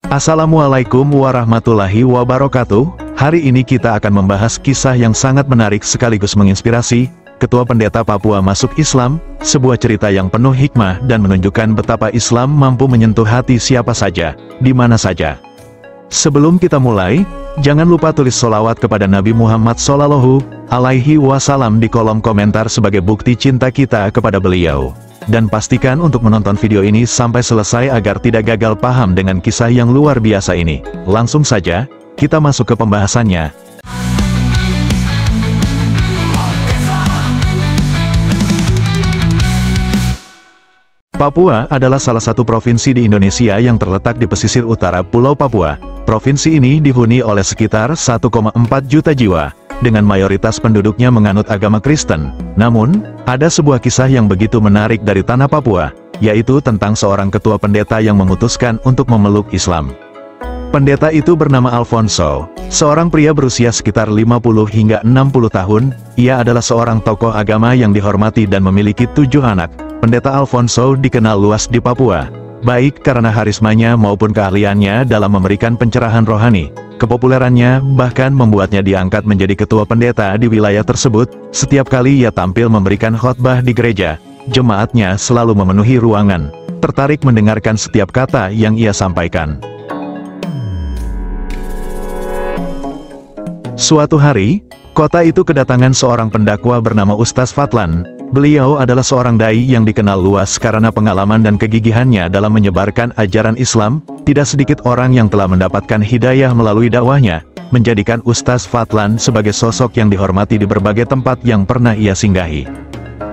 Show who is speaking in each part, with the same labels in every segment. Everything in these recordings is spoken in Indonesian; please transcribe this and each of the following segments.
Speaker 1: Assalamualaikum warahmatullahi wabarakatuh. Hari ini kita akan membahas kisah yang sangat menarik sekaligus menginspirasi. Ketua Pendeta Papua masuk Islam, sebuah cerita yang penuh hikmah dan menunjukkan betapa Islam mampu menyentuh hati siapa saja, di mana saja. Sebelum kita mulai, jangan lupa tulis sholawat kepada Nabi Muhammad SAW di kolom komentar sebagai bukti cinta kita kepada beliau. Dan pastikan untuk menonton video ini sampai selesai agar tidak gagal paham dengan kisah yang luar biasa ini. Langsung saja, kita masuk ke pembahasannya. Papua adalah salah satu provinsi di Indonesia yang terletak di pesisir utara Pulau Papua. Provinsi ini dihuni oleh sekitar 1,4 juta jiwa, dengan mayoritas penduduknya menganut agama Kristen. Namun, ada sebuah kisah yang begitu menarik dari tanah Papua, yaitu tentang seorang ketua pendeta yang memutuskan untuk memeluk Islam. Pendeta itu bernama Alfonso, seorang pria berusia sekitar 50 hingga 60 tahun. Ia adalah seorang tokoh agama yang dihormati dan memiliki 7 anak. Pendeta Alfonso dikenal luas di Papua, baik karena karismanya maupun keahliannya dalam memberikan pencerahan rohani. Kepopulerannya bahkan membuatnya diangkat menjadi ketua pendeta di wilayah tersebut. Setiap kali ia tampil memberikan khotbah di gereja, jemaatnya selalu memenuhi ruangan, tertarik mendengarkan setiap kata yang ia sampaikan. Suatu hari, kota itu kedatangan seorang pendakwa bernama Ustaz Fadlan. Beliau adalah seorang dai yang dikenal luas karena pengalaman dan kegigihannya dalam menyebarkan ajaran Islam. Tidak sedikit orang yang telah mendapatkan hidayah melalui dakwahnya, menjadikan Ustaz Fadlan sebagai sosok yang dihormati di berbagai tempat yang pernah ia singgahi.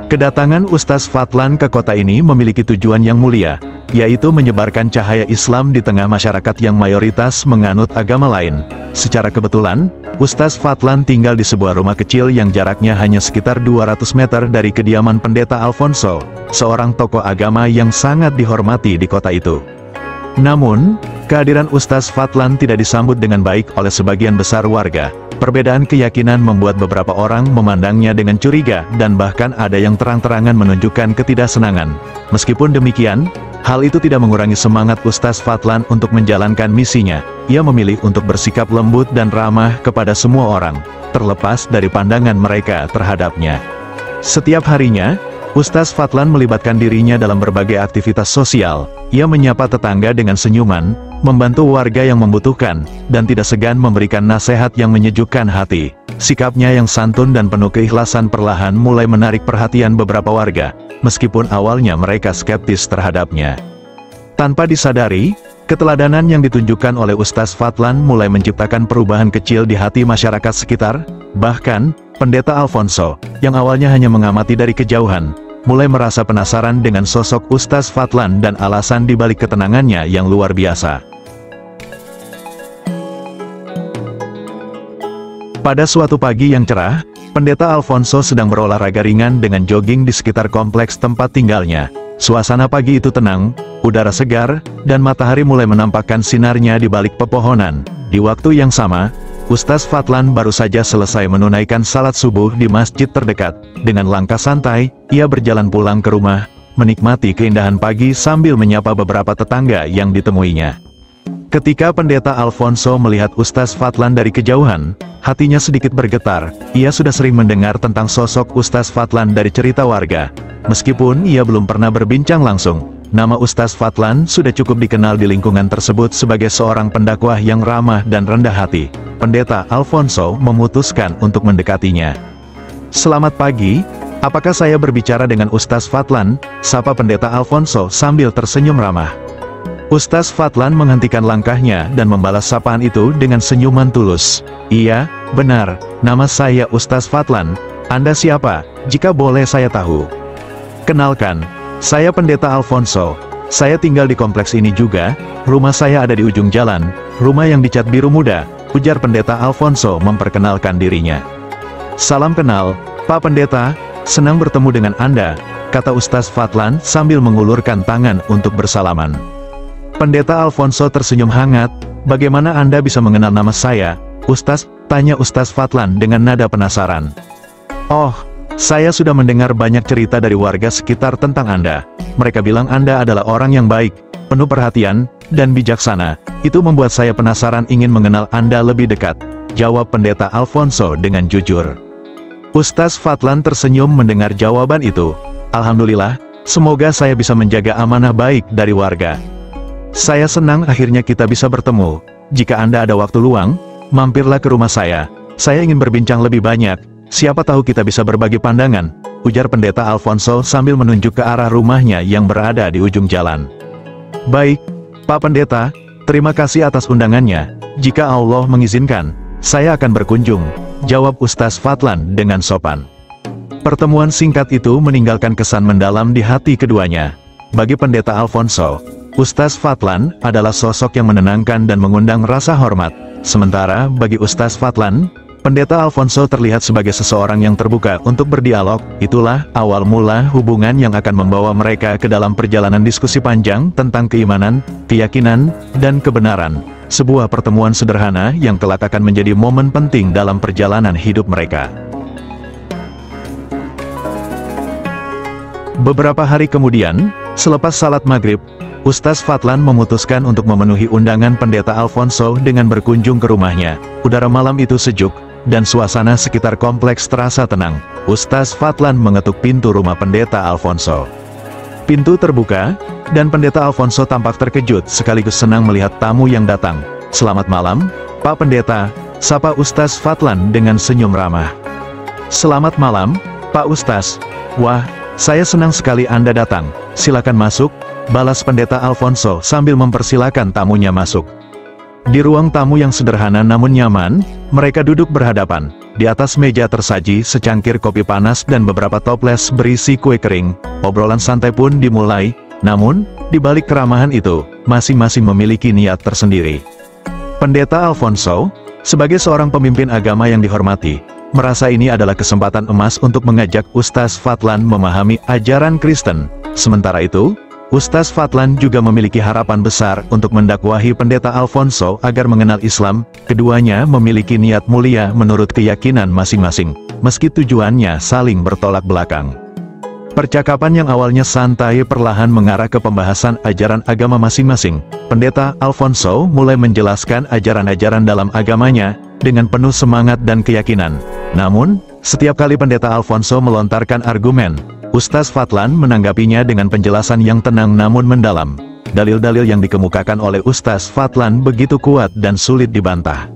Speaker 1: Kedatangan Ustaz Fadlan ke kota ini memiliki tujuan yang mulia, yaitu menyebarkan cahaya Islam di tengah masyarakat yang mayoritas menganut agama lain. Secara kebetulan, Ustaz Fadlan tinggal di sebuah rumah kecil yang jaraknya hanya sekitar 200 meter dari kediaman Pendeta Alfonso, seorang tokoh agama yang sangat dihormati di kota itu. Namun, kehadiran Ustaz Fadlan tidak disambut dengan baik oleh sebagian besar warga. Perbedaan keyakinan membuat beberapa orang memandangnya dengan curiga, dan bahkan ada yang terang-terangan menunjukkan ketidaksenangan. Meskipun demikian, hal itu tidak mengurangi semangat Ustaz Fadlan untuk menjalankan misinya. Ia memilih untuk bersikap lembut dan ramah kepada semua orang, terlepas dari pandangan mereka terhadapnya. Setiap harinya, Ustaz Fadlan melibatkan dirinya dalam berbagai aktivitas sosial. Ia menyapa tetangga dengan senyuman, membantu warga yang membutuhkan, dan tidak segan memberikan nasihat yang menyejukkan hati. Sikapnya yang santun dan penuh keikhlasan perlahan mulai menarik perhatian beberapa warga, meskipun awalnya mereka skeptis terhadapnya. Tanpa disadari, keteladanan yang ditunjukkan oleh Ustaz Fadlan mulai menciptakan perubahan kecil di hati masyarakat sekitar. Bahkan, Pendeta Alfonso, yang awalnya hanya mengamati dari kejauhan, mulai merasa penasaran dengan sosok Ustaz Fadlan dan alasan dibalik ketenangannya yang luar biasa. Pada suatu pagi yang cerah, Pendeta Alfonso sedang berolahraga ringan dengan jogging di sekitar kompleks tempat tinggalnya. Suasana pagi itu tenang, udara segar, dan matahari mulai menampakkan sinarnya di balik pepohonan. Di waktu yang sama, Ustaz Fadlan baru saja selesai menunaikan salat subuh di masjid terdekat. Dengan langkah santai, ia berjalan pulang ke rumah, menikmati keindahan pagi sambil menyapa beberapa tetangga yang ditemuinya. Ketika Pendeta Alfonso melihat Ustaz Fadlan dari kejauhan, hatinya sedikit bergetar. Ia sudah sering mendengar tentang sosok Ustaz Fadlan dari cerita warga. Meskipun ia belum pernah berbincang langsung, nama Ustaz Fadlan sudah cukup dikenal di lingkungan tersebut sebagai seorang pendakwah yang ramah dan rendah hati. Pendeta Alfonso memutuskan untuk mendekatinya. "Selamat pagi, apakah saya berbicara dengan Ustaz Fadlan?" sapa Pendeta Alfonso sambil tersenyum ramah. Ustaz Fadlan menghentikan langkahnya dan membalas sapaan itu dengan senyuman tulus. "Iya, benar, nama saya Ustaz Fadlan. Anda siapa, jika boleh saya tahu?" "Kenalkan, saya Pendeta Alfonso. Saya tinggal di kompleks ini juga. Rumah saya ada di ujung jalan, rumah yang dicat biru muda," ujar Pendeta Alfonso memperkenalkan dirinya. "Salam kenal, Pak Pendeta, senang bertemu dengan Anda," kata Ustaz Fadlan sambil mengulurkan tangan untuk bersalaman. Pendeta Alfonso tersenyum hangat. "Bagaimana Anda bisa mengenal nama saya, Ustaz?" tanya Ustaz Fadlan dengan nada penasaran. "Oh, saya sudah mendengar banyak cerita dari warga sekitar tentang Anda. Mereka bilang Anda adalah orang yang baik, penuh perhatian, dan bijaksana. Itu membuat saya penasaran ingin mengenal Anda lebih dekat, jawab Pendeta Alfonso dengan jujur. Ustaz Fadlan tersenyum mendengar jawaban itu. Alhamdulillah, semoga saya bisa menjaga amanah baik dari warga. Saya senang akhirnya kita bisa bertemu. Jika Anda ada waktu luang, mampirlah ke rumah saya. Saya ingin berbincang lebih banyak, siapa tahu kita bisa berbagi pandangan, ujar Pendeta Alfonso sambil menunjuk ke arah rumahnya yang berada di ujung jalan. Baik, Pak Pendeta, terima kasih atas undangannya. Jika Allah mengizinkan, saya akan berkunjung, jawab Ustaz Fadlan dengan sopan. Pertemuan singkat itu meninggalkan kesan mendalam di hati keduanya. Bagi Pendeta Alfonso, Ustaz Fadlan adalah sosok yang menenangkan dan mengundang rasa hormat. Sementara bagi Ustaz Fadlan, Pendeta Alfonso terlihat sebagai seseorang yang terbuka untuk berdialog. Itulah awal mula hubungan yang akan membawa mereka ke dalam perjalanan diskusi panjang tentang keimanan, keyakinan, dan kebenaran. Sebuah pertemuan sederhana yang kelak akan menjadi momen penting dalam perjalanan hidup mereka. Beberapa hari kemudian, selepas salat maghrib, Ustaz Fadlan memutuskan untuk memenuhi undangan Pendeta Alfonso dengan berkunjung ke rumahnya. Udara malam itu sejuk, dan suasana sekitar kompleks terasa tenang. Ustaz Fadlan mengetuk pintu rumah Pendeta Alfonso. Pintu terbuka, dan Pendeta Alfonso tampak terkejut sekaligus senang melihat tamu yang datang. "Selamat malam, Pak Pendeta," sapa Ustaz Fadlan dengan senyum ramah. "Selamat malam, Pak Ustaz. Wah, saya senang sekali Anda datang. Silakan masuk," balas Pendeta Alfonso sambil mempersilakan tamunya masuk. Di ruang tamu yang sederhana namun nyaman, mereka duduk berhadapan. Di atas meja tersaji secangkir kopi panas dan beberapa toples berisi kue kering. Obrolan santai pun dimulai, namun, di balik keramahan itu, masing-masing memiliki niat tersendiri. Pendeta Alfonso, sebagai seorang pemimpin agama yang dihormati, merasa ini adalah kesempatan emas untuk mengajak Ustaz Fadlan memahami ajaran Kristen. Sementara itu, Ustaz Fadlan juga memiliki harapan besar untuk mendakwahi Pendeta Alfonso agar mengenal Islam. Keduanya memiliki niat mulia menurut keyakinan masing-masing, meski tujuannya saling bertolak belakang. Percakapan yang awalnya santai perlahan mengarah ke pembahasan ajaran agama masing-masing. Pendeta Alfonso mulai menjelaskan ajaran-ajaran dalam agamanya dengan penuh semangat dan keyakinan. Namun, setiap kali Pendeta Alfonso melontarkan argumen, Ustaz Fadlan menanggapinya dengan penjelasan yang tenang namun mendalam. Dalil-dalil yang dikemukakan oleh Ustaz Fadlan begitu kuat dan sulit dibantah.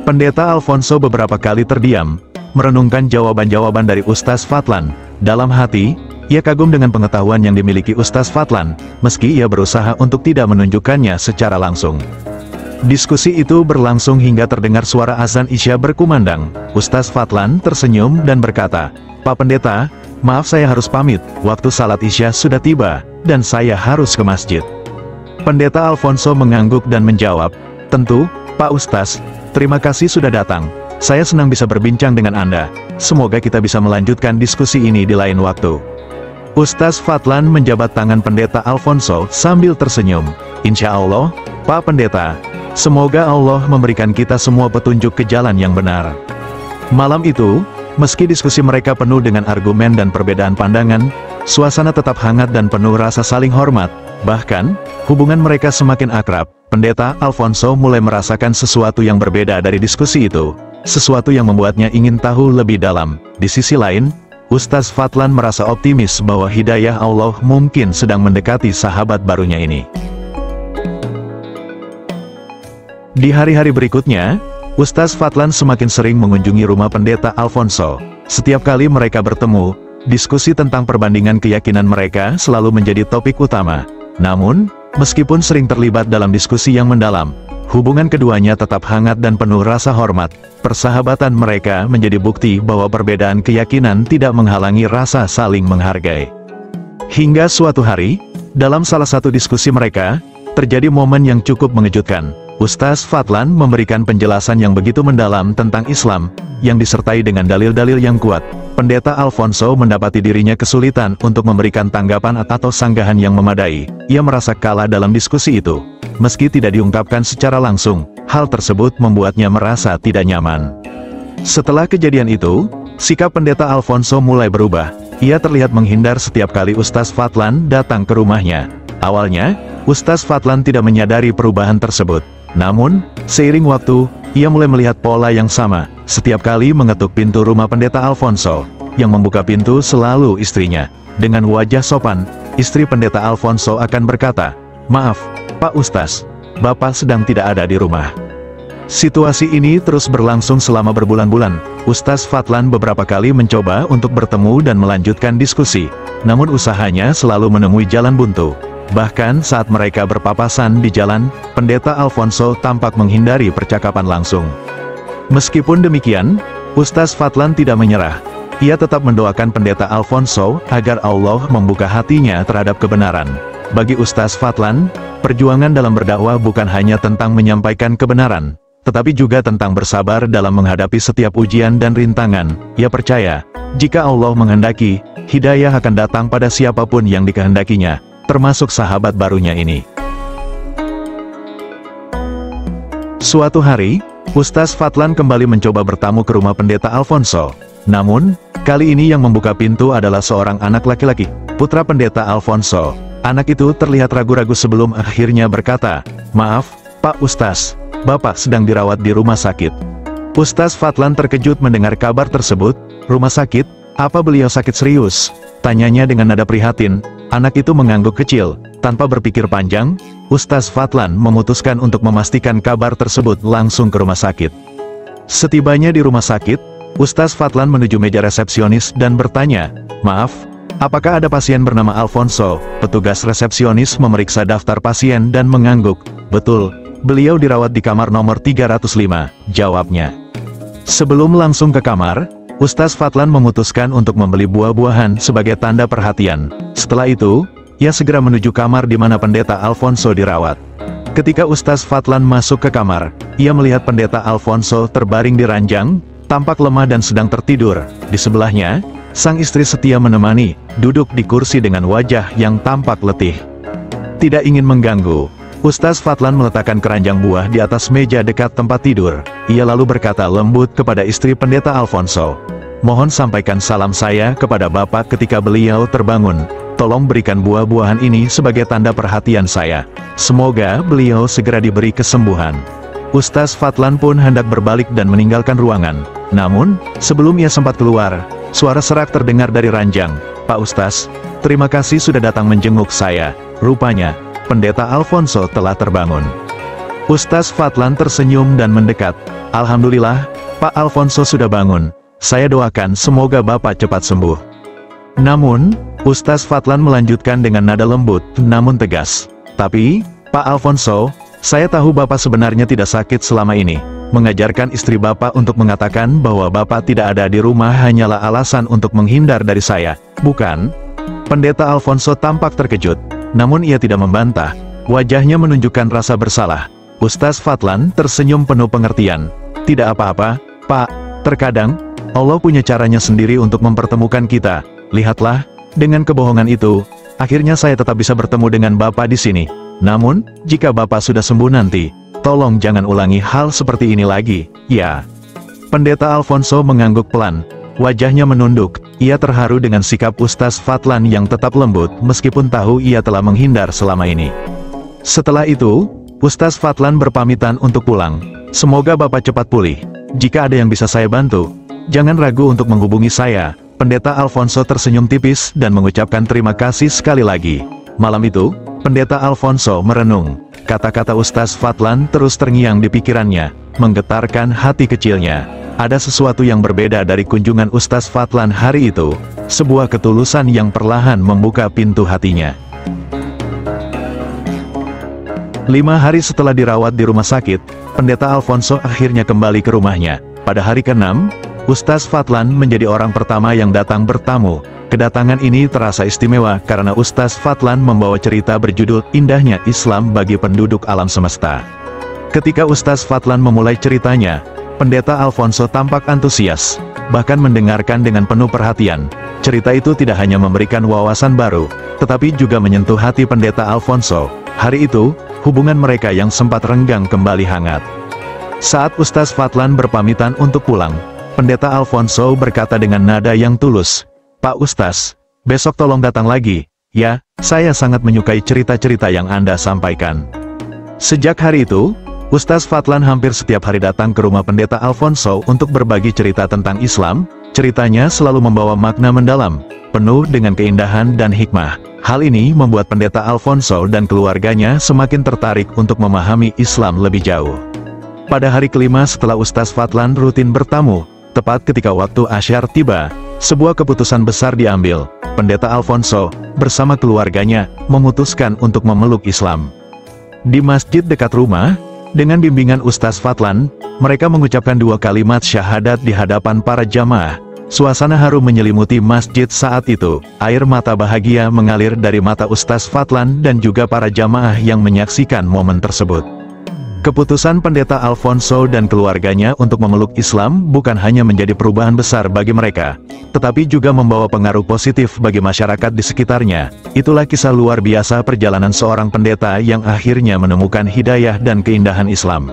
Speaker 1: Pendeta Alfonso beberapa kali terdiam, merenungkan jawaban-jawaban dari Ustaz Fadlan. Dalam hati, ia kagum dengan pengetahuan yang dimiliki Ustaz Fadlan, meski ia berusaha untuk tidak menunjukkannya secara langsung. Diskusi itu berlangsung hingga terdengar suara azan Isya berkumandang. Ustaz Fadlan tersenyum dan berkata, "Pak Pendeta, maaf saya harus pamit, waktu salat Isya sudah tiba, dan saya harus ke masjid." Pendeta Alfonso mengangguk dan menjawab, "Tentu, Pak Ustaz, terima kasih sudah datang. Saya senang bisa berbincang dengan Anda. Semoga kita bisa melanjutkan diskusi ini di lain waktu." Ustaz Fadlan menjabat tangan Pendeta Alfonso sambil tersenyum. "Insya Allah, Pak Pendeta, semoga Allah memberikan kita semua petunjuk ke jalan yang benar." Malam itu, meski diskusi mereka penuh dengan argumen dan perbedaan pandangan, suasana tetap hangat dan penuh rasa saling hormat. Bahkan, hubungan mereka semakin akrab. Pendeta Alfonso mulai merasakan sesuatu yang berbeda dari diskusi itu, sesuatu yang membuatnya ingin tahu lebih dalam. Di sisi lain, Ustaz Fadlan merasa optimis bahwa hidayah Allah mungkin sedang mendekati sahabat barunya ini. Di hari-hari berikutnya, Ustaz Fadlan semakin sering mengunjungi rumah Pendeta Alfonso. Setiap kali mereka bertemu, diskusi tentang perbandingan keyakinan mereka selalu menjadi topik utama. Namun, meskipun sering terlibat dalam diskusi yang mendalam, hubungan keduanya tetap hangat dan penuh rasa hormat. Persahabatan mereka menjadi bukti bahwa perbedaan keyakinan tidak menghalangi rasa saling menghargai. Hingga suatu hari, dalam salah satu diskusi mereka, terjadi momen yang cukup mengejutkan. Ustaz Fadlan memberikan penjelasan yang begitu mendalam tentang Islam, yang disertai dengan dalil-dalil yang kuat. Pendeta Alfonso mendapati dirinya kesulitan untuk memberikan tanggapan atau sanggahan yang memadai. Ia merasa kalah dalam diskusi itu. Meski tidak diungkapkan secara langsung, hal tersebut membuatnya merasa tidak nyaman. Setelah kejadian itu, sikap Pendeta Alfonso mulai berubah. Ia terlihat menghindar setiap kali Ustaz Fadlan datang ke rumahnya. Awalnya, Ustaz Fadlan tidak menyadari perubahan tersebut. Namun, seiring waktu, ia mulai melihat pola yang sama. Setiap kali mengetuk pintu rumah Pendeta Alfonso, yang membuka pintu selalu istrinya. Dengan wajah sopan, istri Pendeta Alfonso akan berkata, "Maaf, Pak Ustaz, Bapak sedang tidak ada di rumah." Situasi ini terus berlangsung selama berbulan-bulan. Ustaz Fadlan beberapa kali mencoba untuk bertemu dan melanjutkan diskusi, namun usahanya selalu menemui jalan buntu. Bahkan saat mereka berpapasan di jalan, Pendeta Alfonso tampak menghindari percakapan langsung. Meskipun demikian, Ustaz Fadlan tidak menyerah. Ia tetap mendoakan Pendeta Alfonso agar Allah membuka hatinya terhadap kebenaran. Bagi Ustaz Fadlan, perjuangan dalam berdakwah bukan hanya tentang menyampaikan kebenaran, tetapi juga tentang bersabar dalam menghadapi setiap ujian dan rintangan. Ia percaya, jika Allah menghendaki, hidayah akan datang pada siapapun yang dikehendakinya, termasuk sahabat barunya ini. Suatu hari, Ustaz Fadlan kembali mencoba bertamu ke rumah Pendeta Alfonso. Namun, kali ini yang membuka pintu adalah seorang anak laki-laki, putra Pendeta Alfonso. Anak itu terlihat ragu-ragu sebelum akhirnya berkata, "Maaf, Pak Ustaz, Bapak sedang dirawat di rumah sakit." Ustaz Fadlan terkejut mendengar kabar tersebut. "Rumah sakit? Apa beliau sakit serius?" tanyanya dengan nada prihatin. Anak itu mengangguk kecil. Tanpa berpikir panjang, Ustaz Fadlan memutuskan untuk memastikan kabar tersebut langsung ke rumah sakit. Setibanya di rumah sakit, Ustaz Fadlan menuju meja resepsionis dan bertanya, "Maaf, apakah ada pasien bernama Alfonso?" Petugas resepsionis memeriksa daftar pasien dan mengangguk. "Betul, beliau dirawat di kamar nomor 305, jawabnya. Sebelum langsung ke kamar, Ustaz Fadlan memutuskan untuk membeli buah-buahan sebagai tanda perhatian. Setelah itu, ia segera menuju kamar di mana Pendeta Alfonso dirawat. Ketika Ustaz Fadlan masuk ke kamar, ia melihat Pendeta Alfonso terbaring di ranjang, tampak lemah dan sedang tertidur. Di sebelahnya, sang istri setia menemani, duduk di kursi dengan wajah yang tampak letih. Tidak ingin mengganggu, Ustaz Fadlan meletakkan keranjang buah di atas meja dekat tempat tidur. Ia lalu berkata lembut kepada istri Pendeta Alfonso, "Mohon sampaikan salam saya kepada Bapak ketika beliau terbangun. Tolong berikan buah-buahan ini sebagai tanda perhatian saya. Semoga beliau segera diberi kesembuhan." Ustaz Fadlan pun hendak berbalik dan meninggalkan ruangan. Namun, sebelum ia sempat keluar, suara serak terdengar dari ranjang. "Pak Ustaz, terima kasih sudah datang menjenguk saya." Rupanya, Pendeta Alfonso telah terbangun. Ustaz Fadlan tersenyum dan mendekat. "Alhamdulillah, Pak Alfonso sudah bangun. Saya doakan semoga Bapak cepat sembuh." Namun, Ustaz Fadlan melanjutkan dengan nada lembut, namun tegas. "Tapi, Pak Alfonso, saya tahu Bapak sebenarnya tidak sakit selama ini. Mengajarkan istri Bapak untuk mengatakan bahwa Bapak tidak ada di rumah hanyalah alasan untuk menghindar dari saya, bukan?" Pendeta Alfonso tampak terkejut. Namun ia tidak membantah. Wajahnya menunjukkan rasa bersalah. Ustaz Fadlan tersenyum penuh pengertian. "Tidak apa-apa, Pak. Terkadang, Allah punya caranya sendiri untuk mempertemukan kita. Lihatlah, dengan kebohongan itu, akhirnya saya tetap bisa bertemu dengan Bapak di sini. Namun, jika Bapak sudah sembuh nanti, tolong jangan ulangi hal seperti ini lagi, ya." Pendeta Alfonso mengangguk pelan. Wajahnya menunduk. Ia terharu dengan sikap Ustaz Fadlan yang tetap lembut meskipun tahu ia telah menghindar selama ini. Setelah itu, Ustaz Fadlan berpamitan untuk pulang. "Semoga Bapak cepat pulih. Jika ada yang bisa saya bantu, jangan ragu untuk menghubungi saya." Pendeta Alfonso tersenyum tipis dan mengucapkan terima kasih sekali lagi. Malam itu, Pendeta Alfonso merenung. Kata-kata Ustaz Fadlan terus terngiang di pikirannya, menggetarkan hati kecilnya. Ada sesuatu yang berbeda dari kunjungan Ustaz Fadlan hari itu, sebuah ketulusan yang perlahan membuka pintu hatinya. 5 hari setelah dirawat di rumah sakit, Pendeta Alfonso akhirnya kembali ke rumahnya. Pada hari ke-6, Ustaz Fadlan menjadi orang pertama yang datang bertamu. Kedatangan ini terasa istimewa karena Ustaz Fadlan membawa cerita berjudul Indahnya Islam bagi Penduduk Alam Semesta. Ketika Ustaz Fadlan memulai ceritanya, Pendeta Alfonso tampak antusias, bahkan mendengarkan dengan penuh perhatian. Cerita itu tidak hanya memberikan wawasan baru, tetapi juga menyentuh hati Pendeta Alfonso. Hari itu, hubungan mereka yang sempat renggang kembali hangat. Saat Ustaz Fadlan berpamitan untuk pulang, Pendeta Alfonso berkata dengan nada yang tulus, "Pak Ustaz, besok tolong datang lagi, Ya, saya sangat menyukai cerita-cerita yang Anda sampaikan. Sejak hari itu, Ustaz Fadlan hampir setiap hari datang ke rumah Pendeta Alfonso untuk berbagi cerita tentang Islam. Ceritanya selalu membawa makna mendalam, penuh dengan keindahan dan hikmah. Hal ini membuat Pendeta Alfonso dan keluarganya semakin tertarik untuk memahami Islam lebih jauh. Pada hari kelima setelah Ustaz Fadlan rutin bertamu, tepat ketika waktu Asyar tiba, sebuah keputusan besar diambil. Pendeta Alfonso, bersama keluarganya, memutuskan untuk memeluk Islam. Di masjid dekat rumah, dengan bimbingan Ustaz Fadlan, mereka mengucapkan 2 kalimat syahadat di hadapan para jamaah. Suasana harum menyelimuti masjid saat itu. Air mata bahagia mengalir dari mata Ustaz Fadlan dan juga para jamaah yang menyaksikan momen tersebut. Keputusan Pendeta Alfonso dan keluarganya untuk memeluk Islam bukan hanya menjadi perubahan besar bagi mereka, tetapi juga membawa pengaruh positif bagi masyarakat di sekitarnya. Itulah kisah luar biasa perjalanan seorang pendeta yang akhirnya menemukan hidayah dan keindahan Islam.